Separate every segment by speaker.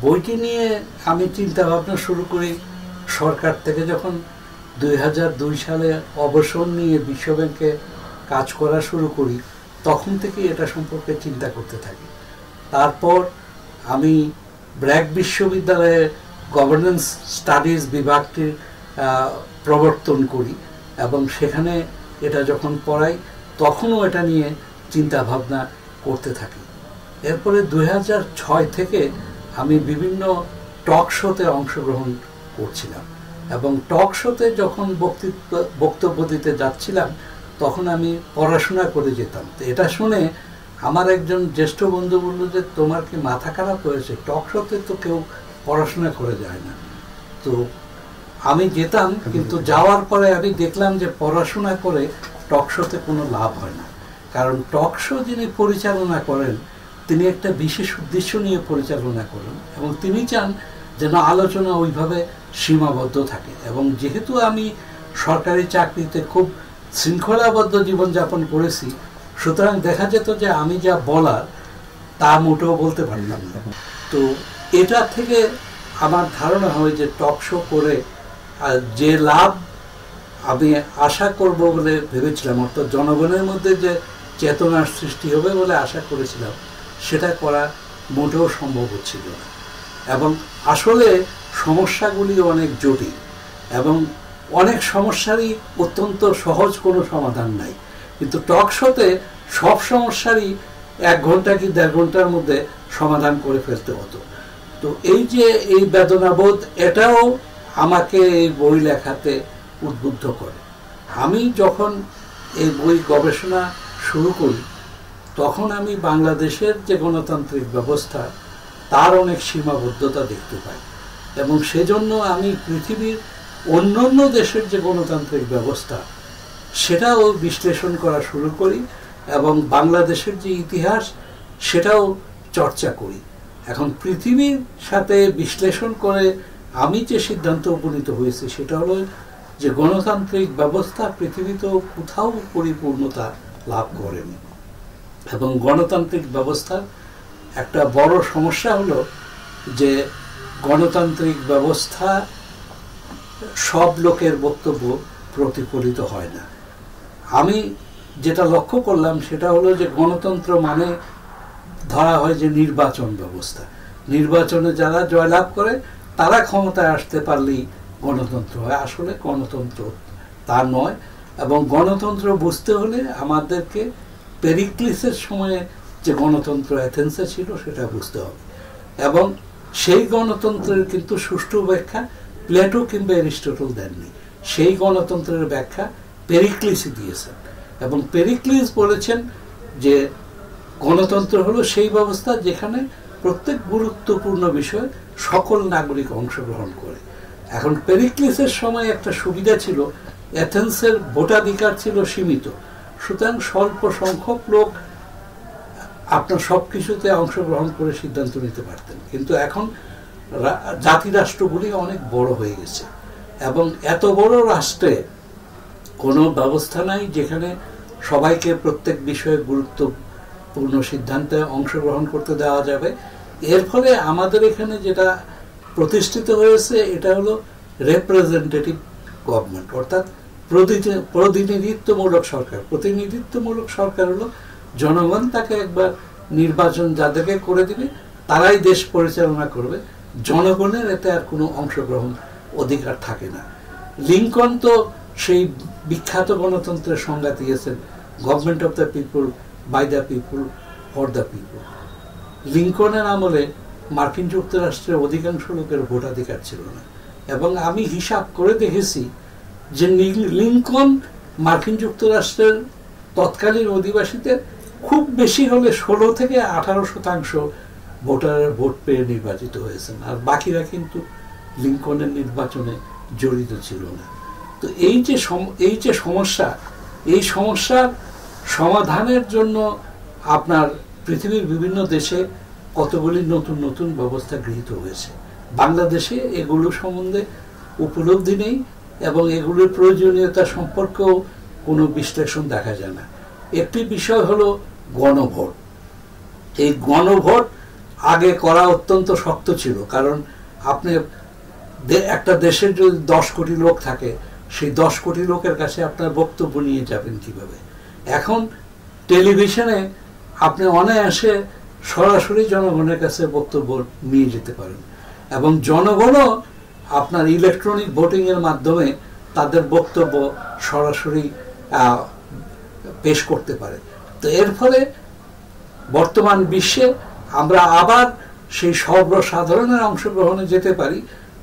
Speaker 1: বইটি নিয়ে আমি চিন্তা ভাবনা শুরু করি সরকার থেকে যখন 2002 সালে অবসর নিয়ে বিশ্বব্যাংকে কাজ করা শুরু করি, তখন থেকে এটা সম্পর্কে চিন্তা করতে থাকি। তারপর আমি ব্র্যাক বিশ্ববিদ্যালয়ে গভর্নেন্স স্টাডিজ বিভাগটির প্রবর্তন করি এবং সেখানে এটা যখন পড়াই তখনও এটা নিয়ে চিন্তা ভাবনা করতে থাকি। এরপরে 2006 থেকে আমি বিভিন্ন টক শোতে অংশগ্রহণ করছিলাম এবং টক শোতে যখন বক্তব্য দিতে যাচ্ছিলাম তখন আমি পড়াশোনা করে যেতাম। তো এটা শুনে আমার একজন জ্যেষ্ঠ বন্ধু বলল যে তোমার কি মাথা খারাপ হয়েছে, টক শোতে তো কেউ পড়াশোনা করে যায় না। তো আমি যেতাম, কিন্তু যাওয়ার পরে আমি দেখলাম যে পড়াশোনা করে টক শোতে কোনো লাভ হয় না। কারণ টক শো যিনি পরিচালনা করেন তিনি একটা বিশেষ উদ্দেশ্য নিয়ে পরিচালনা করেন এবং তিনি চান যেন আলোচনা ওইভাবে সীমাবদ্ধ থাকে। এবং যেহেতু আমি সরকারি চাকরিতে খুব শৃঙ্খলাবদ্ধ জীবনযাপন করেছি, সুতরাং দেখা যেত যে আমি যা বলার তা মোটেও বলতে পারলাম না। তো এটা থেকে আমার ধারণা হয় যে টক শো করে যে লাভ আমি আশা করব বলে ভেবেছিলাম, অর্থাৎ জনগণের মধ্যে যে চেতনার সৃষ্টি হবে বলে আশা করেছিলাম, সেটা করা মোটেও সম্ভব হচ্ছিল না। এবং আসলে সমস্যাগুলি অনেক জটিল এবং অনেক সমস্যারই অত্যন্ত সহজ কোনো সমাধান নাই, কিন্তু টক শোতে সব সমস্যারই 1 ঘন্টা কি 1.5 ঘন্টার মধ্যে সমাধান করে ফেলতে হতো। তো এই যে এই বেদনাবোধ, এটাও আমাকে এই বই লেখাতে উদ্বুদ্ধ করে। আমি যখন এই বই গবেষণা শুরু করি তখন আমি বাংলাদেশের যে গণতান্ত্রিক ব্যবস্থা তার অনেক সীমাবদ্ধতা দেখতে পাই এবং সেজন্য আমি পৃথিবীর অন্যান্য দেশের যে গণতান্ত্রিক ব্যবস্থা সেটাও বিশ্লেষণ করা শুরু করি এবং বাংলাদেশের যে ইতিহাস সেটাও চর্চা করি। এখন পৃথিবীর সাথে বিশ্লেষণ করে আমি যে সিদ্ধান্ত উপনীত হয়েছি সেটা হলো যে গণতান্ত্রিক ব্যবস্থা পৃথিবীতেও কোথাও পরিপূর্ণতা লাভ করেনি এবং গণতান্ত্রিক ব্যবস্থার একটা বড় সমস্যা হলো যে গণতান্ত্রিক ব্যবস্থা সব লোকের বক্তব্য প্রতিফলিত হয় না। আমি যেটা লক্ষ্য করলাম সেটা হলো যে গণতন্ত্র মানে ধরা হয় যে নির্বাচন ব্যবস্থা, নির্বাচনে যারা জয়লাভ করে তারা ক্ষমতায় আসতে পারলেই গণতন্ত্র হয়। আসলে গণতন্ত্র তা নয় এবং গণতন্ত্র বুঝতে হলে আমাদেরকে পেরিক্লিসের সময়ে যে গণতন্ত্র এথেন্সে ছিল সেটা বুঝতে হবে এবং সেই গণতন্ত্রের কিন্তু সুষ্ঠু ব্যাখ্যা প্লেটো কিংবা অ্যারিস্টটল দেননি। সেই গণতন্ত্রের ব্যাখ্যা পেরিক্লিসই দিয়েছেন এবং পেরিক্লিস বলেছেন যে গণতন্ত্র হলো সেই ব্যবস্থা যেখানে প্রত্যেক গুরুত্বপূর্ণ বিষয়ে সকল নাগরিক অংশগ্রহণ করে। এখন পেরিক্লিসের সময় একটা সুবিধা ছিল, এথেন্সের ভোটাধিকার ছিল সীমিত, সুতরাং স্বল্প সংখ্যক লোক আপনার সবকিছুতে অংশগ্রহণ করে সিদ্ধান্ত নিতে পারতেন। কিন্তু এখন জাতিরাষ্ট্রগুলি অনেক বড় হয়ে গেছে এবং এত বড় রাষ্ট্রে কোনো ব্যবস্থা নাই যেখানে সবাইকে প্রত্যেক বিষয়ে গুরুত্বপূর্ণ সিদ্ধান্তে অংশগ্রহণ করতে দেওয়া যাবে। এর ফলে আমাদের এখানে যেটা প্রতিষ্ঠিত হয়েছে এটা হলো রিপ্রেজেন্টেটিভ গভর্নমেন্ট, অর্থাৎ প্রতিনিধিত্বমূলক সরকার। প্রতিনিধিত্বমূলক সরকার হলো জনগণ তাকে একবার নির্বাচন যাদেরকে করে দিবে তারাই দেশ পরিচালনা করবে, জনগণের এতে আর কোনো অংশগ্রহণ অধিকার থাকে না। লিঙ্কন তো সেই বিখ্যাত গণতন্ত্রের সংজ্ঞা দিয়েছেন, government of the people, by the people, for the people. লিঙ্কনের আমলে মার্কিন যুক্তরাষ্ট্রের অধিকাংশ লোকের ভোটাধিকার ছিল না এবং আমি হিসাব করে দেখেছি যে লিঙ্কন মার্কিন যুক্তরাষ্ট্রের তৎকালীন অধিবাসীদের খুব বেশি হলে 16 থেকে 18% ভোটারের ভোট পেয়ে নির্বাচিত হয়েছেন, আর বাকিরা কিন্তু লিঙ্কনের নির্বাচনে জড়িত ছিল না। তো এই যে সমস্যা, এই সমস্যার সমাধানের জন্য আপনার পৃথিবীর বিভিন্ন দেশে কতগুলি নতুন নতুন ব্যবস্থা গৃহীত হয়েছে। বাংলাদেশে এগুলো সম্বন্ধে উপলব্ধি নেই এবং এগুলোর প্রয়োজনীয়তা সম্পর্কেও কোনো বিশ্লেষণ দেখা যায় না। একটি বিষয় হলো গণভোট। এই গণভোট আগে করা অত্যন্ত শক্ত ছিল, কারণ আপনি একটা দেশের যদি 10 কোটি লোক থাকে, সেই 10 কোটি লোকের কাছে আপনার বক্তব্য নিয়ে যাবেন কিভাবে। এখন টেলিভিশনে আপনি অনায়াসে সরাসরি জনগণের কাছে বক্তব্য নিয়ে যেতে পারেন, এবং জনগণও আপনার ইলেকট্রনিক ভোটিংয়ের মাধ্যমে তাদের বক্তব্য সরাসরি পেশ করতে পারে। তো এর ফলে বর্তমান বিশ্বে আমরা আবার সেই সর্বসাধারণের অংশগ্রহণে যেতে পারি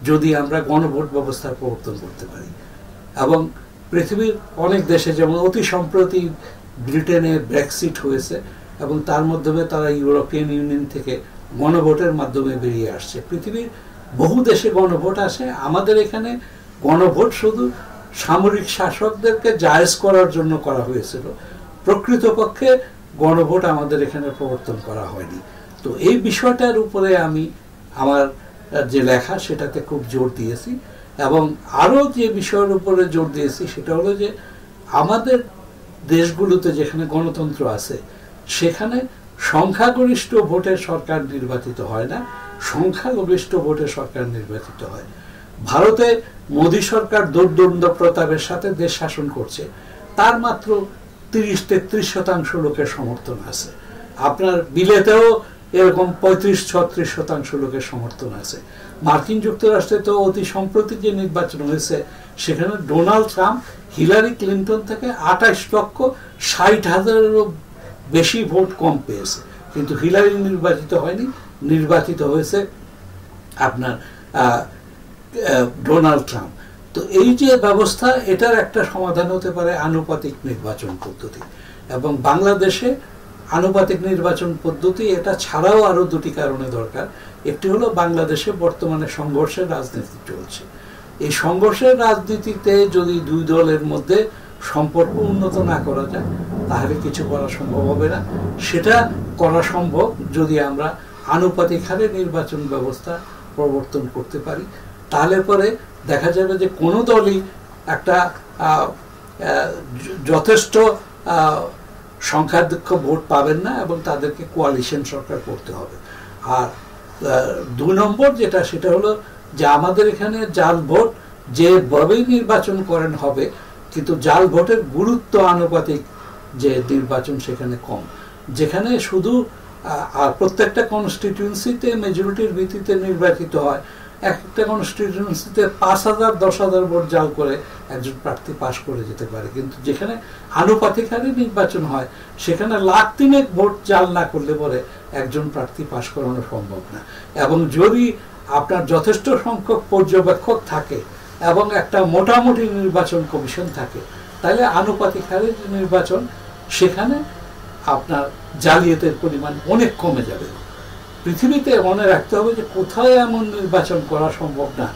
Speaker 1: যদি আমরা গণভোট ব্যবস্থার প্রবর্তন করতে পারি। এবং পৃথিবীর অনেক দেশে, যেমন অতি সম্প্রতি ব্রিটেনে ব্রেক্সিট হয়েছে এবং তার মাধ্যমে তারা ইউরোপিয়ান ইউনিয়ন থেকে গণভোটের মাধ্যমে বেরিয়ে আসছে। পৃথিবীর বহু দেশে গণভোট আসে, আমাদের এখানে গণভোট শুধু সামরিক শাসকদেরকে জায়েজ করার জন্য করা হয়েছিল, প্রকৃতপক্ষে গণভোট আমাদের এখানে প্রবর্তন করা হয়নি। তো এই বিষয়টার উপরে আমি আমার যে লেখা সেটাতে খুব জোর দিয়েছি, এবং আরও যে বিষয়ের উপরে জোর দিয়েছি সেটা হলো যে আমাদের দেশগুলোতে যেখানে গণতন্ত্র আছে সেখানে সংখ্যাগরিষ্ঠ ভোটে সরকার নির্বাচিত হয় না, সংখ্যাগরিষ্ঠ ভোটে সরকার নির্বাচিত হয়। ভারতে মোদী সরকার দুর্দণ্ড প্রতাপের সাথে দেশ শাসন করছে, তার মাত্র 30-33% লোকের সমর্থন আছে। আপনার বিলেতেও এরকম 35-36% লোকের সমর্থন আছে। মার্কিন যুক্তরাষ্ট্রে তো অতি সম্প্রতি যে নির্বাচন হয়েছে সেখানে ডোনাল্ড ট্রাম্প হিলারি ক্লিন্টন থেকে 28,60,000-এরও বেশি ভোট কম পেয়েছে, কিন্তু হিলারি নির্বাচিত হয়নি, নির্বাচিত হয়েছে আপনার ডোনাল্ড ট্রাম্প। তো এই যে ব্যবস্থা, এটার একটা সমাধান হতে পারে আনুপাতিক নির্বাচন পদ্ধতি, এবং বাংলাদেশে আনুপাতিক নির্বাচন পদ্ধতি এটা ছাড়াও আরো দুটি কারণে দরকার। একটি হলো বাংলাদেশে বর্তমানে সংঘর্ষের রাজনীতি চলছে। এই সংঘর্ষের রাজনীতিতে যদি দুই দলের মধ্যে সম্পর্ক উন্নত না করা যায় তাহলে কিছু করা সম্ভব হবে না। সেটা করা সম্ভব যদি আমরা আনুপাতিক হারে নির্বাচন ব্যবস্থা প্রবর্তন করতে পারি। তাহলে পরে দেখা যাবে যে কোনো দলই একটা যথেষ্ট সংখ্যাধিক্য ভোট পাবেন না এবং তাদেরকে কোয়ালিশন সরকার করতে হবে। আর 2 নম্বর যেটা, সেটা হলো যে আমাদের এখানে জাল ভোট যেভাবেই নির্বাচন করেন হবে, কিন্তু জাল ভোটের গুরুত্ব আনুপাতিক যে নির্বাচন সেখানে কম, যেখানে শুধু প্রত্যেকটা কনস্টিটিউয়েন্সিতে মেজরিটির ভিত্তিতে নির্বাচিত হয়। একটা কনস্টিটিউয়েন্সিতে 5,000-10,000 ভোট জাল করে একজন প্রার্থী পাশ করে যেতে পারে, কিন্তু যেখানে আনুপাতিক হারে নির্বাচন হয় সেখানে 1,3,000 ভোট জাল না করলে পরে একজন প্রার্থী পাশ করানো সম্ভব না। এবং যদি আপনার যথেষ্ট সংখ্যক পর্যবেক্ষক থাকে এবং একটা মোটামুটি নির্বাচন কমিশন থাকে, তাহলে আনুপাতিক হারে নির্বাচন, সেখানে আপনার জালিয়াতের পরিমাণ অনেক কমে যাবে। পৃথিবীতে মনে রাখতে হবে যে কোথায় এমন নির্বাচন করা সম্ভব না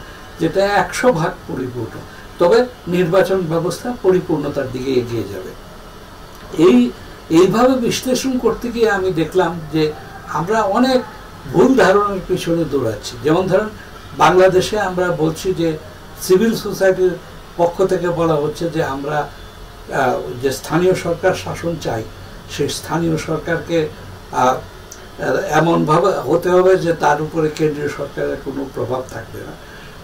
Speaker 1: যেটা 100% পরিপূর্ণ, তবে নির্বাচন ব্যবস্থা পরিপূর্ণতার দিকে এগিয়ে যাবে। এইভাবে বিশ্লেষণ করতে গিয়ে আমি দেখলাম যে আমরা অনেক ভুল ধারণার পিছনে দৌড়াচ্ছি। যেমন ধরেন, বাংলাদেশে আমরা বলছি যে সিভিল সোসাইটির পক্ষ থেকে বলা হচ্ছে যে আমরা যে স্থানীয় সরকার শাসন চাই, সেই স্থানীয় সরকারকে এমনভাবে হতে হবে যে তার উপরে কেন্দ্রীয় সরকারের কোনো প্রভাব থাকবে না।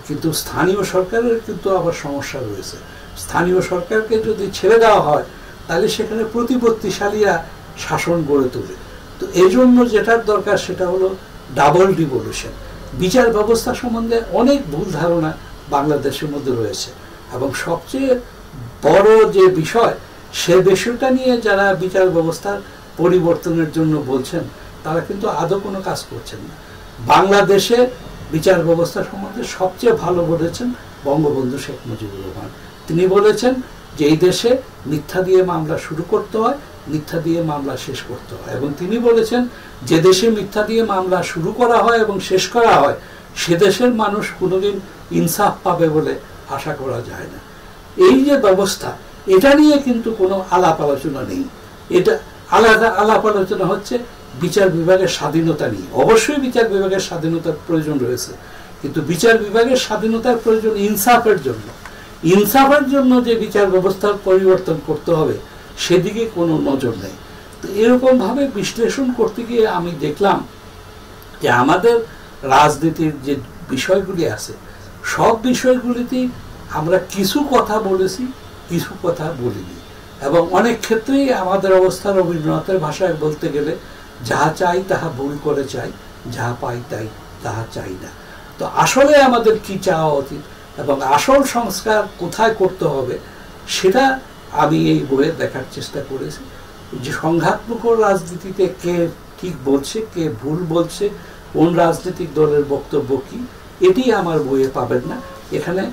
Speaker 1: কিন্তু স্থানীয় সরকারের কিন্তু আবার সমস্যা রয়েছে। স্থানীয় সরকারকে যদি ছেড়ে দেওয়া হয় তাহলে সেখানে প্রতিপত্তিশালীরা শাসন গড়ে তোলে। তো এই জন্য যেটার দরকার সেটা হলো ডাবল ডিভলিউশন। বিচার ব্যবস্থা সম্বন্ধে অনেক ভুল ধারণা বাংলাদেশের মধ্যে রয়েছে, এবং সবচেয়ে বড় যে বিষয়, সে বিষয়টা নিয়ে যারা বিচার ব্যবস্থার পরিবর্তনের জন্য বলছেন তারা কিন্তু আদৌ কোনো কাজ করছেন না। বাংলাদেশে বিচার ব্যবস্থা সম্বন্ধে সবচেয়ে ভালো বলেছেন বঙ্গবন্ধু শেখ মুজিবুর রহমান। তিনি বলেছেন যে এই দেশে মিথ্যা দিয়ে মামলা শুরু করতে হয়, মিথ্যা দিয়ে মামলা শেষ করতে হয়, এবং তিনি বলেছেন যে দেশে মিথ্যা দিয়ে মামলা শুরু করা হয় এবং শেষ করা হয় সে দেশের মানুষ কোনোদিন ইনসাফ পাবে বলে আশা করা যায় না। এই যে ব্যবস্থা, এটা নিয়ে কিন্তু কোনো আলাপ আলোচনা নেই। এটা আলাদা আলাপ আলোচনা হচ্ছে বিচার বিভাগের স্বাধীনতা নিয়ে। অবশ্যই বিচার বিভাগের স্বাধীনতার প্রয়োজন রয়েছে, কিন্তু বিচার বিভাগের স্বাধীনতার প্রয়োজন ইনসাফের জন্য। ইনসাফের জন্য যে বিচার ব্যবস্থার পরিবর্তন করতে হবে সেদিকে কোনো নজর নেই। তো এরকমভাবে বিশ্লেষণ করতে গিয়ে আমি দেখলাম যে আমাদের রাজনীতির যে বিষয়গুলি আছে সব বিষয়গুলিতেই আমরা কিছু কথা বলেছি, কিছু কথা বলিনি, এবং অনেক ক্ষেত্রেই আমাদের অবস্থার রবীন্দ্রনাথের ভাষায় বলতে গেলে যাহা চাই তাহা ভুল করে চাই, যাহা পাই তাই তাহা চাই না। তো আসলে আমাদের কি চাওয়া উচিত এবং আসল সংস্কার কোথায় করতে হবে সেটা আমি এই বইয়ে দেখার চেষ্টা করেছি। যে সংঘাতমুখ রাজনীতিতে কে ঠিক বলছে, কে ভুল বলছে, কোন রাজনৈতিক দলের বক্তব্য কি, এটি আমার বইয়ে পাবেন না। এখানে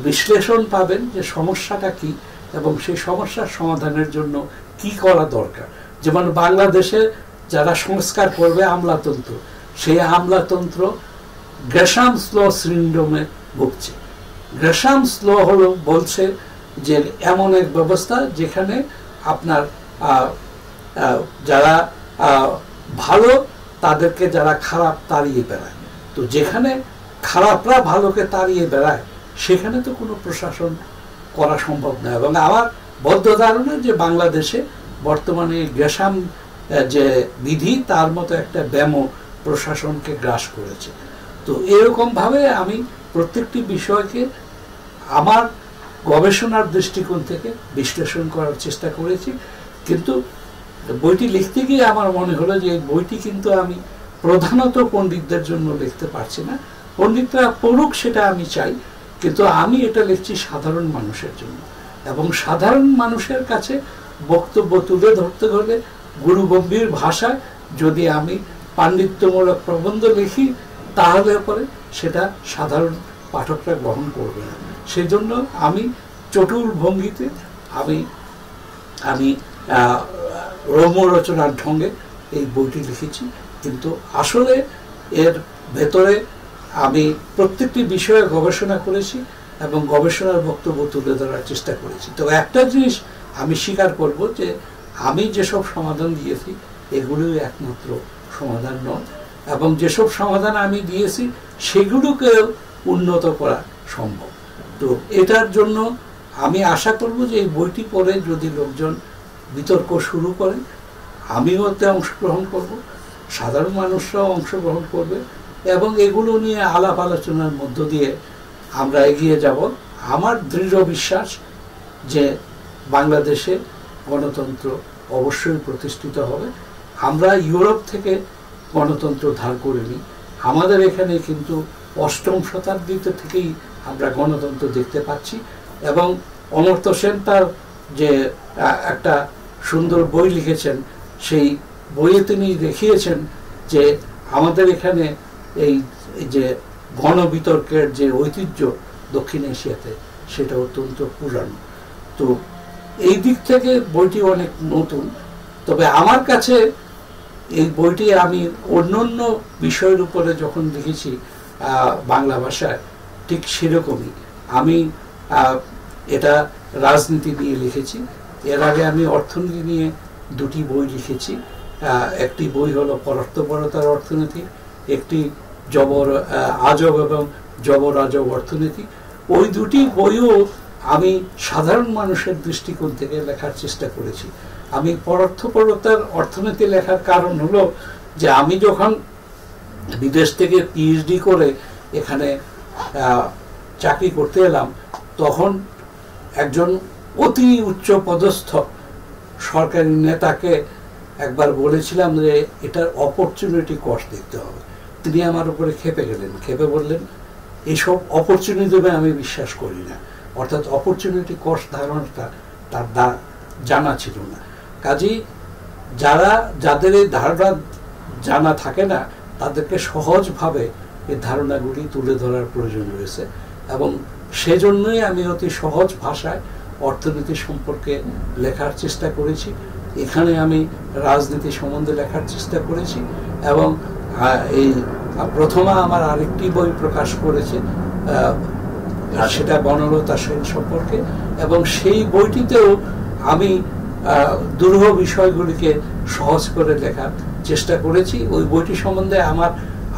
Speaker 1: বিশ্লেষণ পাবেন যে সমস্যাটা কি এবং সেই সমস্যার সমাধানের জন্য কি করা দরকার। যেমন বাংলাদেশে যারা সংস্কার করবে আমলাতন্ত্র, সেই আমলাতন্ত্র গ্রেশামস ল সিন্ড্রোমে ভুগছে। গ্রেশামস ল হলো বলছে যে এমন এক ব্যবস্থা যেখানে আপনার যারা ভালো তাদেরকে যারা খারাপ তাড়িয়ে বেড়ায়। তো যেখানে খারাপরা ভালোকে তাড়িয়ে বেড়ায় সেখানে তো কোনো প্রশাসন করা সম্ভব নয়। এবং আমার বদ্ধ ধারণা যে বাংলাদেশে বর্তমানে গ্রেশাম যে বিধি তার মতো একটা ব্যামো প্রশাসনকে গ্রাস করেছে। তো এরকমভাবে আমি প্রত্যেকটি বিষয়কে আমার গবেষণার দৃষ্টিকোণ থেকে বিশ্লেষণ করার চেষ্টা করেছি। কিন্তু বইটি লিখতে গিয়ে আমার মনে হলো যে এই বইটি কিন্তু আমি প্রধানত পণ্ডিতদের জন্য লিখতে পারছি না। পণ্ডিতরা পড়ুক সেটা আমি চাই, কিন্তু আমি এটা লিখছি সাধারণ মানুষের জন্য। এবং সাধারণ মানুষের কাছে বক্তব্য তুলে ধরতে হলে গুরুগম্ভীর ভাষায় যদি আমি পাণ্ডিত্যমূলক প্রবন্ধ লিখি তাহলে পরে সেটা সাধারণ পাঠকরা গ্রহণ করবে না। সেজন্য আমি চটুল ভঙ্গিতে আমি রম্যরচনার ঢঙ্গে এই বইটি লিখেছি। কিন্তু আসলে এর ভেতরে আমি প্রত্যেকটি বিষয়ে গবেষণা করেছি এবং গবেষণার বক্তব্য তুলে ধরার চেষ্টা করেছি। তো একটা জিনিস আমি স্বীকার করব যে আমি যেসব সমাধান দিয়েছি এগুলোই একমাত্র সমাধান নয়, এবং যেসব সমাধান আমি দিয়েছি সেগুলোকেও উন্নত করা সম্ভব। তো এটার জন্য আমি আশা করব যে এই বইটি পড়ে যদি লোকজন বিতর্ক শুরু করে আমিও এতে অংশগ্রহণ করব, সাধারণ মানুষরাও অংশগ্রহণ করবে, এবং এগুলো নিয়ে আলাপ আলোচনার মধ্য দিয়ে আমরা এগিয়ে যাব। আমার দৃঢ় বিশ্বাস যে বাংলাদেশে গণতন্ত্র অবশ্যই প্রতিষ্ঠিত হবে। আমরা ইউরোপ থেকে গণতন্ত্র ধার করে নিই, আমাদের এখানে কিন্তু 8ম শতাব্দীতে থেকেই আমরা গণতন্ত্র দেখতে পাচ্ছি। এবং অমর্ত্য সেন তার যে একটা সুন্দর বই লিখেছেন সেই বইয়ে তিনি দেখিয়েছেন যে আমাদের এখানে এই যে গণবিতর্কের যে ঐতিহ্য দক্ষিণ এশিয়াতে সেটা অত্যন্ত পুরানো। তো এই দিক থেকে বইটি অনেক নতুন। তবে আমার কাছে এই বইটি আমি অন্যান্য বিষয়ের উপরে যখন লিখেছি বাংলা ভাষায় ঠিক সেরকমই আমি এটা রাজনীতি নিয়ে লিখেছি। এর আগে আমি অর্থনীতি নিয়ে 2টি বই লিখেছি। একটি বই হলো পরার্থপরতার অর্থনীতি, একটি আজব এবং জবর আজব অর্থনীতি। ওই 2টি বইও আমি সাধারণ মানুষের দৃষ্টিকোণ থেকে লেখার চেষ্টা করেছি। আমি পরার্থপরতার অর্থনীতি লেখার কারণ হলো যে আমি যখন বিদেশ থেকে পিএইচডি করে এখানে চাকরি করতে এলাম তখন একজন অতি উচ্চ পদস্থ সরকারি নেতাকে একবার বলেছিলাম যে এটার অপরচুনিটি কস্ট দেখতে হবে। তিনি আমার উপরে খেপে গেলেন, খেপে বললেন এইসব অপরচুনিটিতে আমি বিশ্বাস করি না। অর্থাৎ অপরচুনিটি কস্ট ধারণাটা তার জানা ছিল না। কাজেই যাদের এই ধারণা জানা থাকে না তাদেরকে সহজভাবে এই ধারণাগুলি তুলে ধরার প্রয়োজন রয়েছে, এবং সেজন্যই আমি অতি সহজ ভাষায় অর্থনীতি সম্পর্কে লেখার চেষ্টা করেছি। এখানে আমি রাজনীতি সম্বন্ধে লেখার চেষ্টা করেছি, এবং এই প্রথমা আমার আরেকটি বই প্রকাশ করেছে সেটা বনলতা সেন সম্পর্কে, এবং সেই বইটিতেও আমি দুরূহ বিষয়গুলিকে সহজ করে লেখার চেষ্টা করেছি। ওই বইটি সম্বন্ধে আমার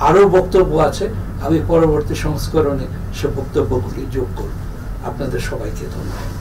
Speaker 1: আরও বক্তব্য আছে, আমি পরবর্তী সংস্করণে সে বক্তব্যগুলি যোগ করব। আপনাদের সবাইকে ধন্যবাদ।